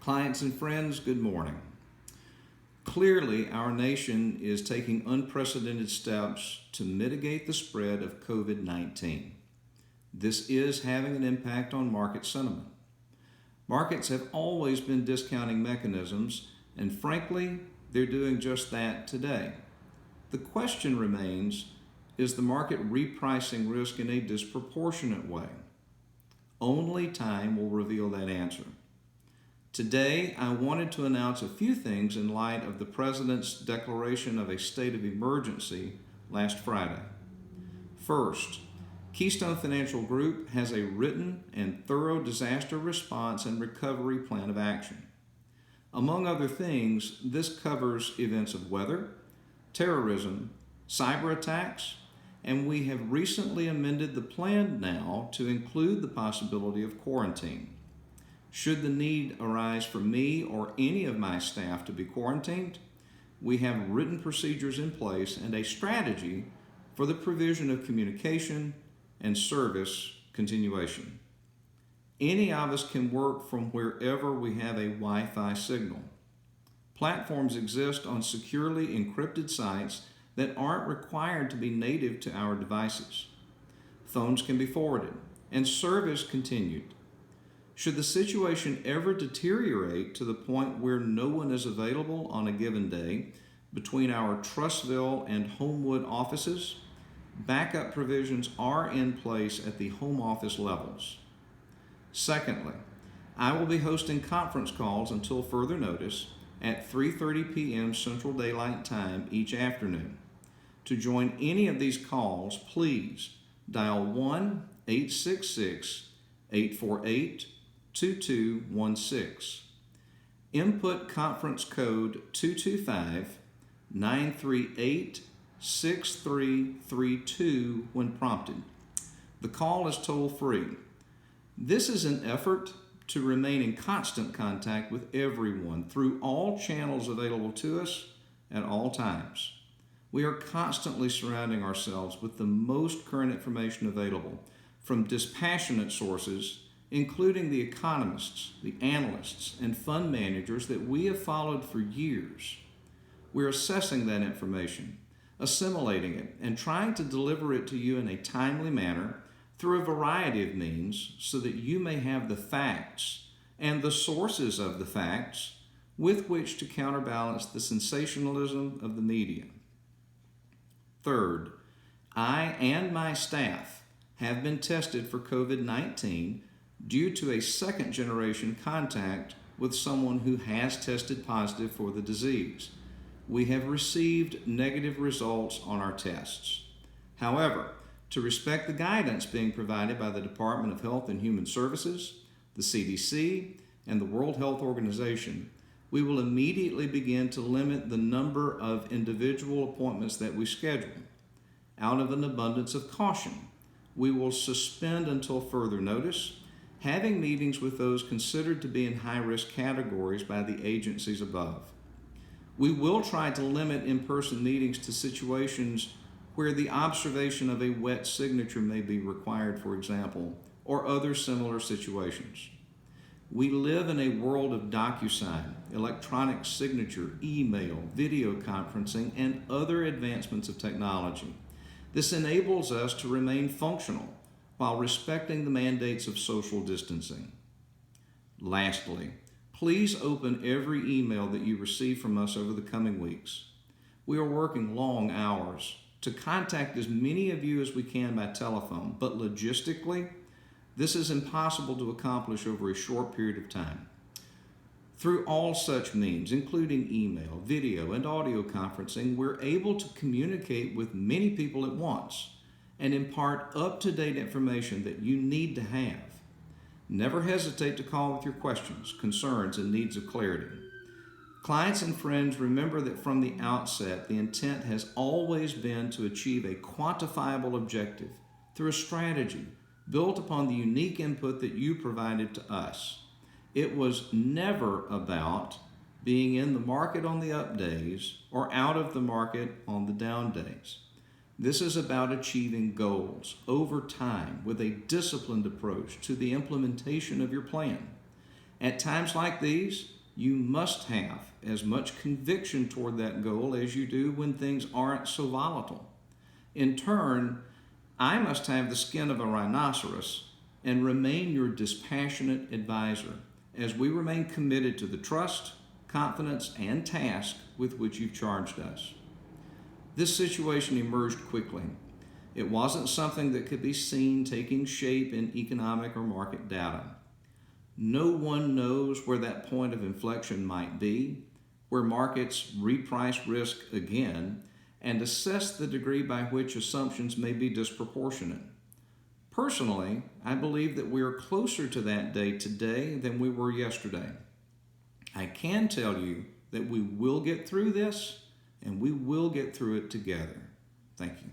Clients and friends, good morning. Clearly, our nation is taking unprecedented steps to mitigate the spread of COVID-19. This is having an impact on market sentiment. Markets have always been discounting mechanisms, and frankly, they're doing just that today. The question remains, is the market repricing risk in a disproportionate way? Only time will reveal that answer. Today, I wanted to announce a few things in light of the President's declaration of a state of emergency last Friday. First, Keystone Financial Group has a written and thorough disaster response and recovery plan of action. Among other things, this covers events of weather, terrorism, cyber attacks, and we have recently amended the plan now to include the possibility of quarantine. Should the need arise for me or any of my staff to be quarantined, we have written procedures in place and a strategy for the provision of communication and service continuation. Any of us can work from wherever we have a Wi-Fi signal. Platforms exist on securely encrypted sites that aren't required to be native to our devices. Phones can be forwarded and service continued. Should the situation ever deteriorate to the point where no one is available on a given day between our Trussville and Homewood offices, backup provisions are in place at the home office levels. Secondly, I will be hosting conference calls until further notice at 3:30 p.m. Central Daylight Time each afternoon. To join any of these calls, please dial 1-866-848-2216. Input conference code 225-938-6332 when prompted. The call is toll-free. This is an effort to remain in constant contact with everyone through all channels available to us at all times. We are constantly surrounding ourselves with the most current information available from dispassionate sources, including the economists, the analysts, and fund managers that we have followed for years. We're assessing that information, assimilating it, and trying to deliver it to you in a timely manner through a variety of means so that you may have the facts and the sources of the facts with which to counterbalance the sensationalism of the media. Third, I and my staff have been tested for COVID-19 due to a second-generation contact with someone who has tested positive for the disease. We have received negative results on our tests. However, to respect the guidance being provided by the Department of Health and Human Services, the CDC, and the World Health Organization, we will immediately begin to limit the number of individual appointments that we schedule. Out of an abundance of caution, we will suspend until further notice, having meetings with those considered to be in high-risk categories by the agencies above. We will try to limit in-person meetings to situations where the observation of a wet signature may be required, for example, or other similar situations. We live in a world of DocuSign, electronic signature, email, video conferencing, and other advancements of technology. This enables us to remain functional while respecting the mandates of social distancing. Lastly, please open every email that you receive from us over the coming weeks. We are working long hours to contact as many of you as we can by telephone, but logistically, this is impossible to accomplish over a short period of time. Through all such means, including email, video, and audio conferencing, we're able to communicate with many people at once and impart up-to-date information that you need to have. Never hesitate to call with your questions, concerns, and needs of clarity. Clients and friends, remember that from the outset, the intent has always been to achieve a quantifiable objective through a strategy built upon the unique input that you provided to us. It was never about being in the market on the up days or out of the market on the down days. This is about achieving goals over time with a disciplined approach to the implementation of your plan. At times like these, you must have as much conviction toward that goal as you do when things aren't so volatile. In turn, I must have the skin of a rhinoceros and remain your dispassionate advisor as we remain committed to the trust, confidence, and task with which you've charged us. This situation emerged quickly. It wasn't something that could be seen taking shape in economic or market data. No one knows where that point of inflection might be, where markets reprice risk again and assess the degree by which assumptions may be disproportionate. Personally, I believe that we are closer to that day today than we were yesterday. I can tell you that we will get through this, and we will get through it together. Thank you.